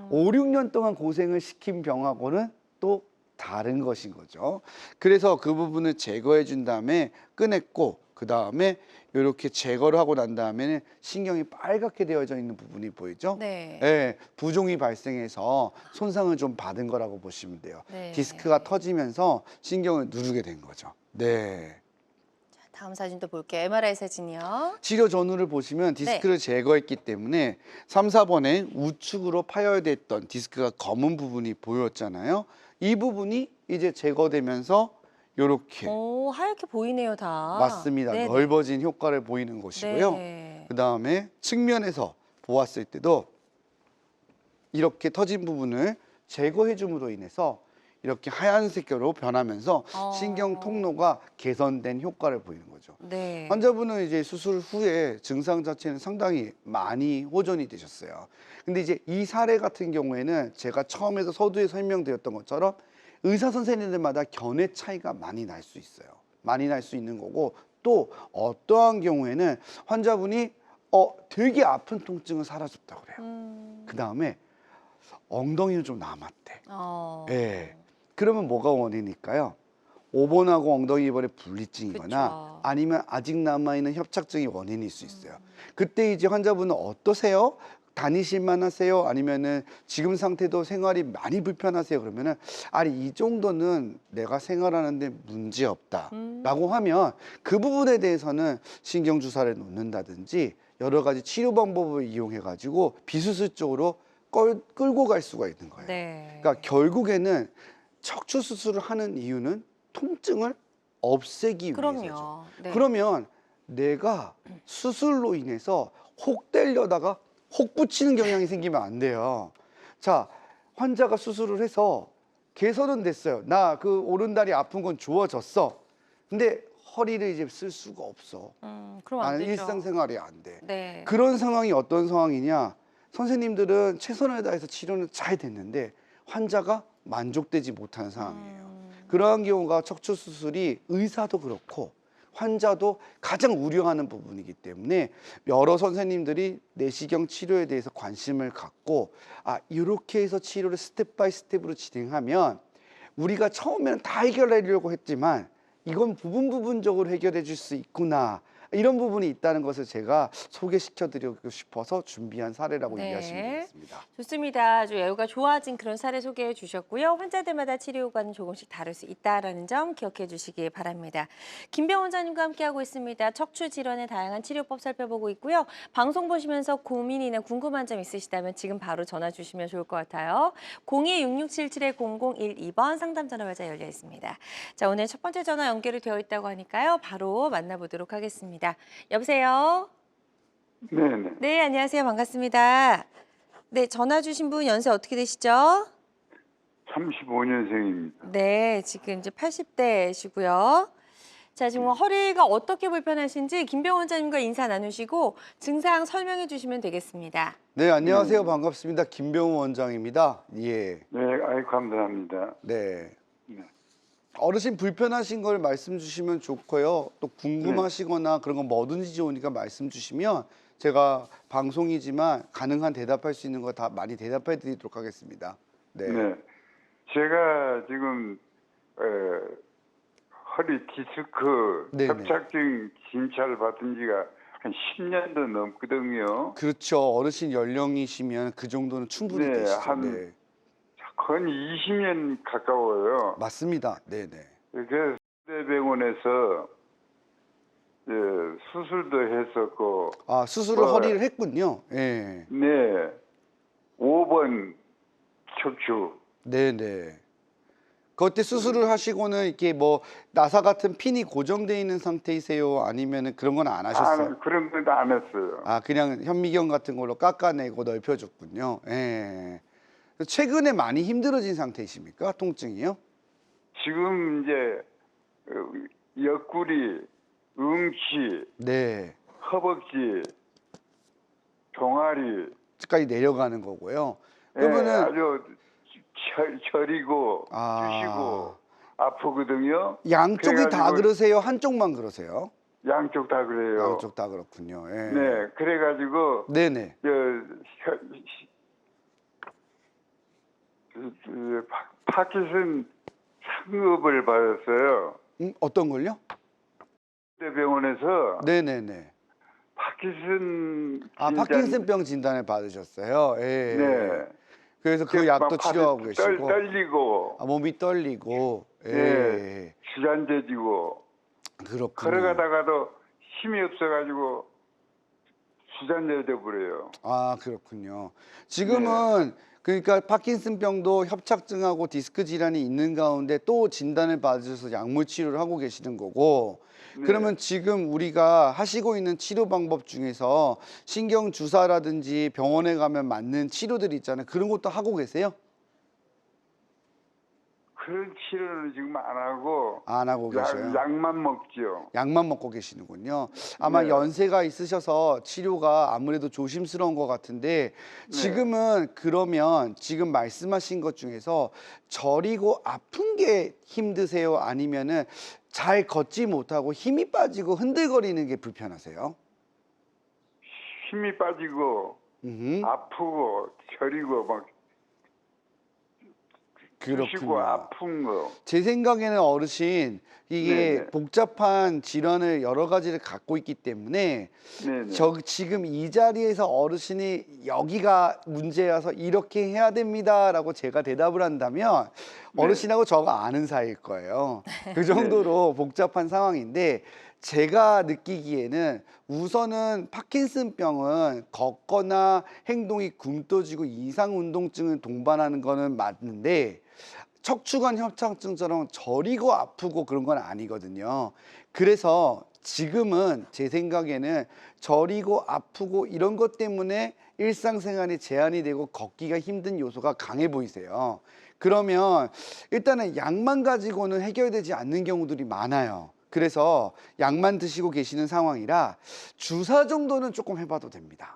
5, 6년 동안 고생을 시킨 병하고는 또 다른 것인 거죠. 그래서 그 부분을 제거해 준 다음에 꺼냈고 그 다음에 이렇게 제거를 하고 난 다음에는 신경이 빨갛게 되어져 있는 부분이 보이죠? 네. 네, 부종이 발생해서 손상을 좀 받은 거라고 보시면 돼요. 네. 디스크가 터지면서 신경을 누르게 된 거죠. 네. 다음 사진도 볼게요. MRI 사진이요. 치료 전후를 보시면 디스크를 제거했기 때문에 3, 4번에 우측으로 파열됐던 디스크가 검은 부분이 보였잖아요. 이 부분이 이제 제거되면서 이렇게 오, 하얗게 보이네요, 다. 맞습니다. 네네. 넓어진 효과를 보이는 것이고요. 네. 그 다음에 측면에서 보았을 때도 이렇게 터진 부분을 제거해 줌으로 인해서 이렇게 하얀색으로 변하면서 신경 통로가 개선된 효과를 보이는 거죠. 네. 환자분은 이제 수술 후에 증상 자체는 상당히 많이 호전이 되셨어요. 근데 이제 이 사례 같은 경우에는 제가 처음에서 서두에 설명드렸던 것처럼 의사 선생님들마다 견해 차이가 많이 날 수 있어요. 많이 날 수 있는 거고 또 어떠한 경우에는 환자분이 되게 아픈 통증은 사라졌다고 그래요. 그 다음에 엉덩이는 좀 남았대. 예. 그러면 뭐가 원인일까요? 5번하고 엉덩이 이번에 분리증이거나 그쵸. 아니면 아직 남아있는 협착증이 원인일 수 있어요. 그때 이제 환자분은 어떠세요? 다니실만 하세요? 아니면은 지금 상태도 생활이 많이 불편하세요? 그러면은 아니 이 정도는 내가 생활하는데 문제 없다라고 하면 그 부분에 대해서는 신경 주사를 놓는다든지 여러 가지 치료 방법을 이용해 가지고 비수술 쪽으로 끌고 갈 수가 있는 거예요. 네. 그러니까 결국에는 척추 수술을 하는 이유는 통증을 없애기 위해서죠. 그럼요. 네. 그러면 내가 수술로 인해서 혹 때려다가 혹 붙이는 경향이 생기면 안 돼요. 자, 환자가 수술을 해서 개선은 됐어요. 나 그 오른다리 아픈 건 좋아졌어. 근데 허리를 이제 쓸 수가 없어. 그럼 안 나는 되죠. 일상생활이 안 돼. 네. 그런 상황이 어떤 상황이냐? 선생님들은 최선을 다해서 치료는 잘 됐는데 환자가 만족되지 못하는 상황이에요. 그러한 경우가 척추 수술이 의사도 그렇고 환자도 가장 우려하는 부분이기 때문에 여러 선생님들이 내시경 치료에 대해서 관심을 갖고 이렇게 해서 치료를 스텝 바이 스텝으로 진행하면 우리가 처음에는 다 해결하려고 했지만 이건 부분적으로 해결해 줄 수 있구나. 이런 부분이 있다는 것을 제가 소개시켜 드리고 싶어서 준비한 사례라고 네. 이해하시면 되겠습니다. 좋습니다. 아주 애우가 좋아진 그런 사례 소개해 주셨고요. 환자들마다 치료 효과는 조금씩 다를 수 있다는 점 기억해 주시기 바랍니다. 김병 원장님과 함께하고 있습니다. 척추 질환의 다양한 치료법 살펴보고 있고요. 방송 보시면서 고민이나 궁금한 점 있으시다면 지금 바로 전화 주시면 좋을 것 같아요. 02-6677-0012번 상담 전화 받아 열려 있습니다. 자, 오늘 첫 번째 전화 연결이 되어 있다고 하니까요. 바로 만나보도록 하겠습니다. 여보세요? 네네. 네, 안녕하세요. 반갑습니다. 네, 전화 주신 분 연세 어떻게 되시죠? 35년생입니다. 네, 지금 이제 80대시고요. 자, 지금 허리가 어떻게 불편하신지 김병 원장님과 인사 나누시고 증상 설명해 주시면 되겠습니다. 네, 안녕하세요. 반갑습니다. 김병우 원장입니다. 예. 네, 아이 감사합니다. 네. 네. 어르신 불편하신 걸 말씀 주시면 좋고요. 또 궁금하시거나 그런 거 뭐든지 좋으니까 말씀 주시면 제가 방송이지만 가능한 대답할 수 있는 거 다 많이 대답해 드리도록 하겠습니다. 네. 네. 제가 지금 허리 디스크 네네. 협착증 진찰 받은 지가 한 10년도 넘거든요. 그렇죠. 어르신 연령이시면 그 정도는 충분히 네, 되시죠. 한- 네. 거의 20년 가까워요. 맞습니다. 네, 네. 그래서 대병원에서 수술도 했었고, 수술을 뭐, 허리를 했군요. 예. 네, 5번 척추. 네, 네. 그때 수술을 하시고는 이렇게 뭐 나사 같은 핀이 고정돼 있는 상태이세요? 아니면은 그런 건 안 하셨어요? 그런 것도 안 했어요. 그냥 현미경 같은 걸로 깎아내고 넓혀줬군요. 예. 최근에 많이 힘들어진 상태이십니까? 통증이요? 지금 이제 옆구리, 응치, 네. 허벅지, 종아리, 까지 내려가는 거고요. 예, 그러면은 아주 저리고 아. 주시고 아프거든요. 양쪽이 다 그래가지고 그러세요? 한쪽만 그러세요? 양쪽 다 그래요. 양쪽 다 그렇군요. 예. 네, 그래가지고 네네. 파킨슨 상급을 받았어요. 어떤 걸요? 대병원에서 네네네. 파킨슨 파킨슨병 진단을 받으셨어요. 예. 네. 그래서 그 약도 치료하고 계시고. 떨리고 몸이 떨리고. 예. 네. 주잔재지고 그렇군요. 걸어가다가도 힘이 없어가지고 주잔재돼 버려요. 그렇군요. 지금은 그러니까 파킨슨병도 협착증하고 디스크 질환이 있는 가운데 또 진단을 받으셔서 약물 치료를 하고 계시는 거고. 네. 그러면 지금 우리가 하시고 있는 치료 방법 중에서 신경 주사라든지 병원에 가면 맞는 치료들이 있잖아요. 그런 것도 하고 계세요? 그런 치료는 지금 안 하고 안 하고 계셔요? 약만 먹죠. 약만 먹고 계시는군요. 아마 네. 연세가 있으셔서 치료가 아무래도 조심스러운 것 같은데 지금은 그러면 지금 말씀하신 것 중에서 저리고 아픈 게 힘드세요? 아니면은 잘 걷지 못하고 힘이 빠지고 흔들거리는 게 불편하세요? 힘이 빠지고 아프고 저리고 막 쑤시고 그렇군요. 아픈 거. 제 생각에는 어르신 이게 네네. 복잡한 질환을 여러 가지를 갖고 있기 때문에 네네. 지금 이 자리에서 어르신이 여기가 문제여서 이렇게 해야 됩니다라고 제가 대답을 한다면 네. 어르신하고 저가 아는 사이일 거예요. 그 정도로 복잡한 상황인데 제가 느끼기에는 우선은 파킨슨병은 걷거나 행동이 굼떠지고 이상 운동증을 동반하는 거는 맞는데 척추관 협착증처럼 저리고 아프고 그런 건 아니거든요. 그래서 지금은 제 생각에는 저리고 아프고 이런 것 때문에 일상생활에 제한이 되고 걷기가 힘든 요소가 강해 보이세요. 그러면 일단은 약만 가지고는 해결되지 않는 경우들이 많아요. 그래서 약만 드시고 계시는 상황이라 주사 정도는 조금 해봐도 됩니다.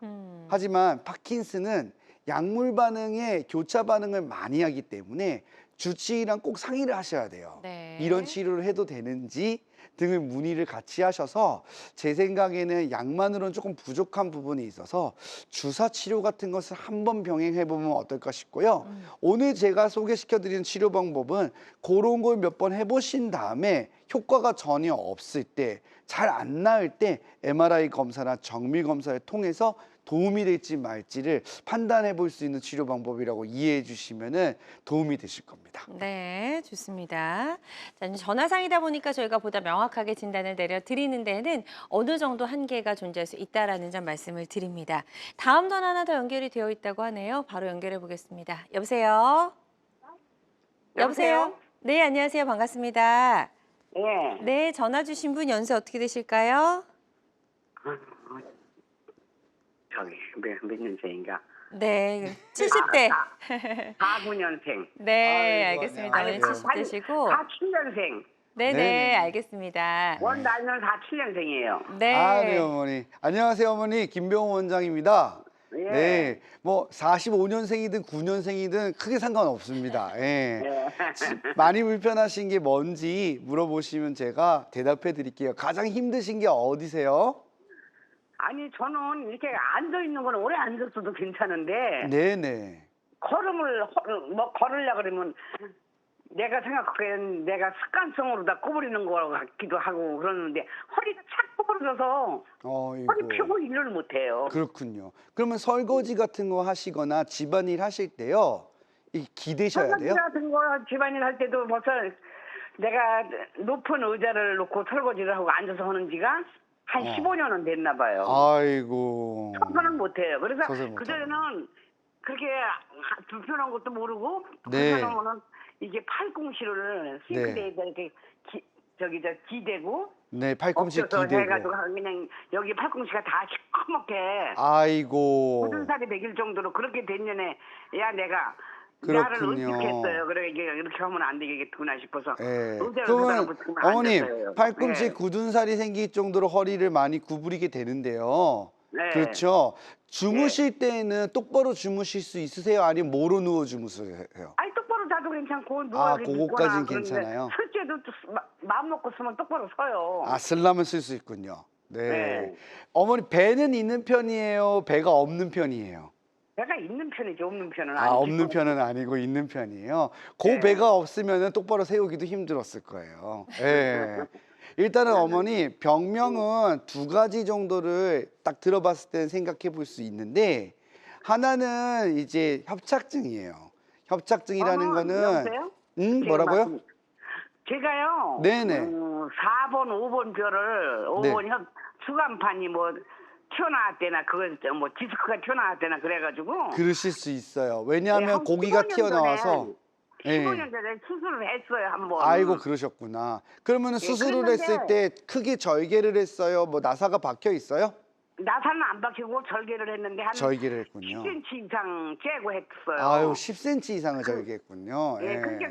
하지만 파킨슨은 약물 반응에 교차 반응을 많이 하기 때문에 주치의랑 꼭 상의를 하셔야 돼요. 네. 이런 치료를 해도 되는지 등을 문의를 같이 하셔서 제 생각에는 약만으로는 조금 부족한 부분이 있어서 주사 치료 같은 것을 한번 병행해 보면 어떨까 싶고요. 오늘 제가 소개시켜 드리는 치료 방법은 그런 걸 몇 번 해보신 다음에 효과가 전혀 없을 때, 잘 안 나을 때 MRI 검사나 정밀 검사를 통해서 도움이 될지 말지를 판단해 볼 수 있는 치료 방법이라고 이해해 주시면 도움이 되실 겁니다. 네, 좋습니다. 자, 이제 전화상이다 보니까 저희가 보다 명확하게 진단을 내려드리는 데에는 어느 정도 한계가 존재할 수 있다라는 점 말씀을 드립니다. 다음 전화 하나 더 연결이 되어 있다고 하네요. 바로 연결해 보겠습니다. 여보세요? 여보세요? 네, 안녕하세요. 반갑습니다. 예. 네, 전화 주신 분 연세 어떻게 되실까요? 저기 몇 년생인가? 네, 70대. 49년생. 네, 아이고, 알겠습니다. 안녕하세요. 오늘 70대시고. 47년생. 네네, 네네. 알겠습니다. 원 나이는 47년생이에요. 네. 아, 네, 어머니. 안녕하세요, 어머니. 김병호 원장입니다. 예. 네, 뭐 45년생이든 9년생이든 크게 상관없습니다. 예. 예. 많이 불편하신 게 뭔지 물어보시면 제가 대답해 드릴게요. 가장 힘드신 게 어디세요? 아니 저는 이렇게 앉아 있는 건 오래 앉았어도 괜찮은데 네네. 걸음을 뭐 걸으려 그러면 내가 생각하기엔 내가 습관성으로 다 구부리는 거 같기도 하고 그러는데 허리가 착 구부러져서 허리 펴고 일을 못 해요. 그렇군요. 그러면 설거지 같은 거 하시거나 집안일 하실 때요, 이 기대셔야 설거지 돼요. 같은 거 집안일 할 때도 벌써 내가 높은 의자를 놓고 설거지를 하고 앉아서 하는 지가 한 15년은 됐나 봐요. 아이고. 청소는 못 해요. 그래서 청소를 못 그전에는 그렇게 불편한 것도 모르고 네. 불편하면은 이게 팔꿈치를 싱크대에다 이렇게 기대고 네, 팔꿈치 엎혀서 기대고. 해가지고 그냥 여기 팔꿈치가 다 시커멓게 아이고. 굳은 살이 배길 정도로 그렇게 된 년에 야 내가 나를 그렇군요. 의식했어요. 그래 이게 이렇게 하면 안 되겠구나 싶어서 예. 의자를 그러면 붙이면 어머님, 앉았어요. 팔꿈치에 네. 굳은 살이 생길 정도로 허리를 많이 구부리게 되는데요. 네. 그렇죠. 주무실 때에는 똑바로 주무실 수 있으세요? 아니면 뭐로 누워 주무세요? 아니 똑바로 자도 괜찮고 아, 누워 그거까진 괜찮아요? 쓸 때도 마음 먹고 쓰면 똑바로 서요. 아, 쓰려면 쓸 수 있군요. 네. 네. 어머니, 배는 있는 편이에요? 배가 없는 편이에요? 배가 있는 편이지 없는 편은 아, 아니고. 없는 편은 아니고 있는 편이에요. 그 네. 배가 없으면 똑바로 세우기도 힘들었을 거예요. 예. 일단은 어머니, 병명은 두 가지 정도를 딱 들어봤을 때는 생각해 볼 수 있는데, 하나는 이제 협착증이에요. 협착증이라는 거는 여보세요? 뭐라고요? 제가요. 네네. 4번, 5번 뼈를 5번 수간판이 뭐 튀어나왔대나 그걸 뭐 디스크가 튀어나왔대나 그래가지고. 그러실 수 있어요. 왜냐하면 한 고기가 15년 튀어나와서. 전에, 예. 15년 전에 수술을 했어요 한번. 아이고, 그러셨구나. 그러면 수술을 그랬는데 했을 때 크게 절개를 했어요? 뭐 나사가 박혀 있어요? 나사는 안 박히고 절개를 했는데 한 절개를 했군요. 10cm 이상 째고 했어요. 아유, 10cm 이상을 절개했군요. 예, 예. 그게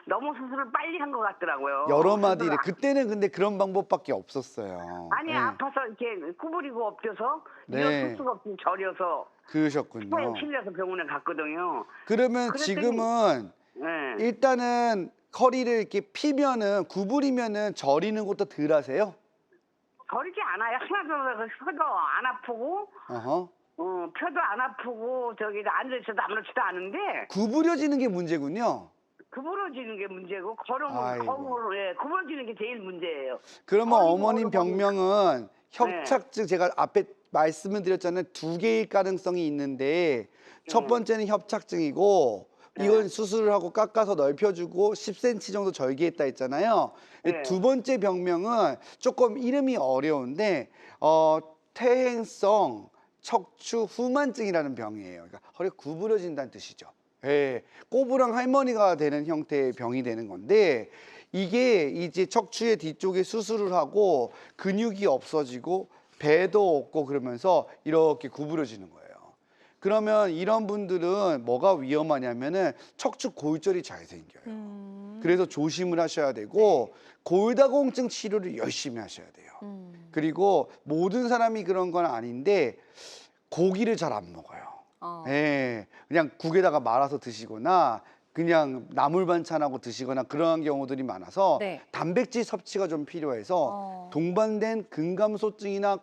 너무 수술을 빨리 한 것 같더라고요. 여러 마디를. 그래서 그때는 근데 그런 방법밖에 없었어요. 아니 예. 아파서 이렇게 구부리고 엎혀서 네. 일어설 수가 없이 저려서 그러셨군요. 코에 실려서 병원에 갔거든요. 그러면 그랬더니- 지금은 네. 일단은 허리를 이렇게 피면은, 구부리면은 저리는 것도 덜 하세요? 저리지 않아요. 하나도 펴도 안 아프고 어허. 펴도 안 아프고 저기 앉아있어도 아무렇지도 않은데 구부려지는 게 문제군요. 구부러지는 게 문제고 아이고. 구부러지는 게 제일 문제예요. 그러면 허리 어머님 무거워서 병명은 협착증, 제가 앞에 말씀을 드렸잖아요. 두 개일 가능성이 있는데, 첫 번째는 협착증이고, 이건 수술을 하고 깎아서 넓혀주고 10cm 정도 절개했다 했잖아요. 네. 두 번째 병명은 조금 이름이 어려운데, 퇴행성 척추 후만증이라는 병이에요. 그러니까 허리가 구부러진다는 뜻이죠. 예, 꼬부랑 할머니가 되는 형태의 병이 되는 건데, 이게 이제 척추의 뒤쪽에 수술을 하고 근육이 없어지고 배도 없고 그러면서 이렇게 구부러지는 거예요. 그러면 이런 분들은 뭐가 위험하냐면은 척추 골절이 잘 생겨요. 그래서 조심을 하셔야 되고 골다공증 치료를 열심히 하셔야 돼요. 그리고 모든 사람이 그런 건 아닌데 고기를 잘 안 먹어요. 예, 그냥 국에다가 말아서 드시거나 그냥 나물 반찬하고 드시거나 그런 경우들이 많아서 네. 단백질 섭취가 좀 필요해서 동반된 근감소증이나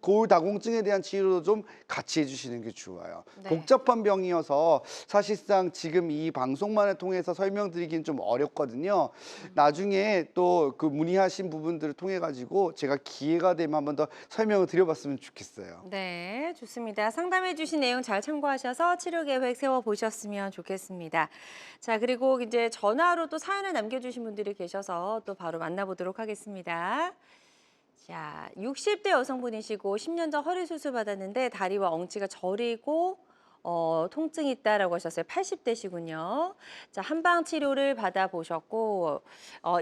골다공증에 대한 치료도 좀 같이 해주시는 게 좋아요. 네. 복잡한 병이어서 사실상 지금 이 방송만을 통해서 설명드리기는 좀 어렵거든요. 나중에 또 그 문의하신 부분들을 통해 가지고 제가 기회가 되면 한번 더 설명을 드려봤으면 좋겠어요. 네, 좋습니다. 상담해 주신 내용 잘 참고하셔서 치료 계획 세워 보셨으면 좋겠습니다. 자, 그리고 이제 전화로 또 사연을 남겨주신 분들이 계셔서 또 바로 만나보도록 하겠습니다. 자, 60대 여성분이시고 10년 전 허리 수술 받았는데 다리와 엉치가 저리고 통증이 있다라고 하셨어요. 80대시군요. 자, 한방 치료를 받아보셨고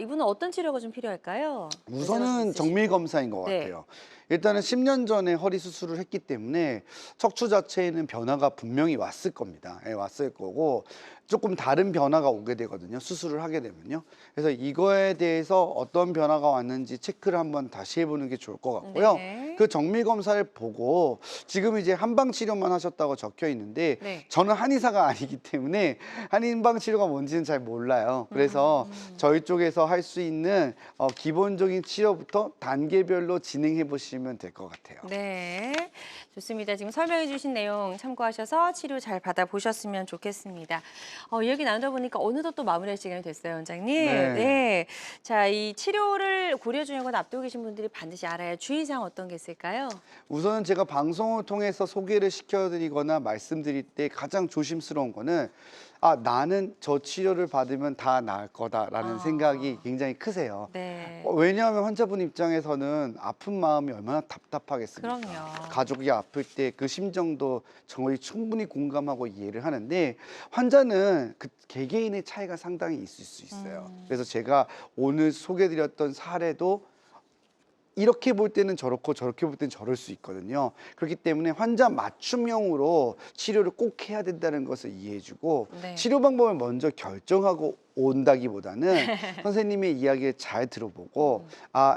이분은 어떤 치료가 좀 필요할까요? 우선은 정밀 검사인 것 네. 같아요. 일단은 10년 전에 허리 수술을 했기 때문에 척추 자체에는 변화가 분명히 왔을 겁니다. 예, 왔을 거고 조금 다른 변화가 오게 되거든요. 수술을 하게 되면요. 그래서 이거에 대해서 어떤 변화가 왔는지 체크를 한번 다시 해보는 게 좋을 것 같고요. 네. 그 정밀 검사를 보고 지금 이제 한방 치료만 하셨다고 적혀 있는데 네. 저는 한의사가 아니기 때문에 한방 치료가 뭔지는 잘 몰라요. 그래서 저희 쪽에서 할 수 있는 기본적인 치료부터 단계별로 진행해 보시면 될 것 같아요. 네, 좋습니다. 지금 설명해 주신 내용 참고하셔서 치료 잘 받아보셨으면 좋겠습니다. 이 얘기 나누다 보니까 어느덧 또 마무리할 시간이 됐어요, 원장님. 네. 네. 자, 이 치료를 고려 중이거나 앞두고 계신 분들이 반드시 알아야 할 주의사항 어떤 게 있을까요? 우선은 제가 방송을 통해서 소개를 시켜드리거나 말씀드릴 때 가장 조심스러운 거는 나는 저 치료를 받으면 다 나을 거다라는 생각이 굉장히 크세요. 네. 왜냐하면 환자분 입장에서는 아픈 마음이 얼마나 답답하겠습니까? 그럼요. 가족이 아플 때 그 심정도 정말 충분히 공감하고 이해를 하는데 환자는 그 개개인의 차이가 상당히 있을 수 있어요. 그래서 제가 오늘 소개드렸던 사례도 이렇게 볼 때는 저렇고 저렇게 볼 때는 저럴 수 있거든요. 그렇기 때문에 환자 맞춤형으로 치료를 꼭 해야 된다는 것을 이해해주고 네. 치료 방법을 먼저 결정하고 온다기보다는 선생님의 이야기를 잘 들어보고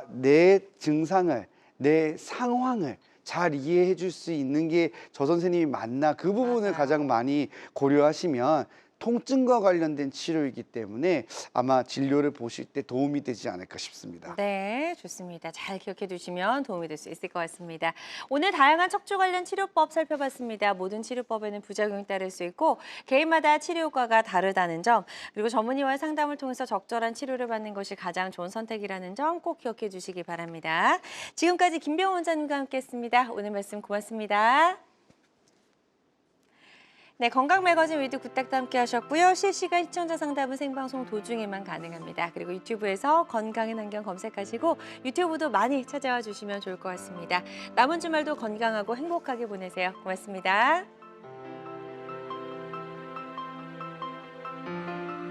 내 증상을, 내 상황을 잘 이해해 줄 수 있는 게 저 선생님이 맞나 그 부분을 맞아요. 가장 많이 고려하시면 통증과 관련된 치료이기 때문에 아마 진료를 보실 때 도움이 되지 않을까 싶습니다. 네, 좋습니다. 잘 기억해 두시면 도움이 될 수 있을 것 같습니다. 오늘 다양한 척추 관련 치료법 살펴봤습니다. 모든 치료법에는 부작용이 따를 수 있고 개인마다 치료 효과가 다르다는 점, 그리고 전문의와의 상담을 통해서 적절한 치료를 받는 것이 가장 좋은 선택이라는 점 꼭 기억해 주시기 바랍니다. 지금까지 김병원 원장님과 함께했습니다. 오늘 말씀 고맙습니다. 네, 건강 매거진 위드 굿닥도 함께 하셨고요. 실시간 시청자 상담은 생방송 도중에만 가능합니다. 그리고 유튜브에서 건강한 환경 검색하시고 유튜브도 많이 찾아와 주시면 좋을 것 같습니다. 남은 주말도 건강하고 행복하게 보내세요. 고맙습니다.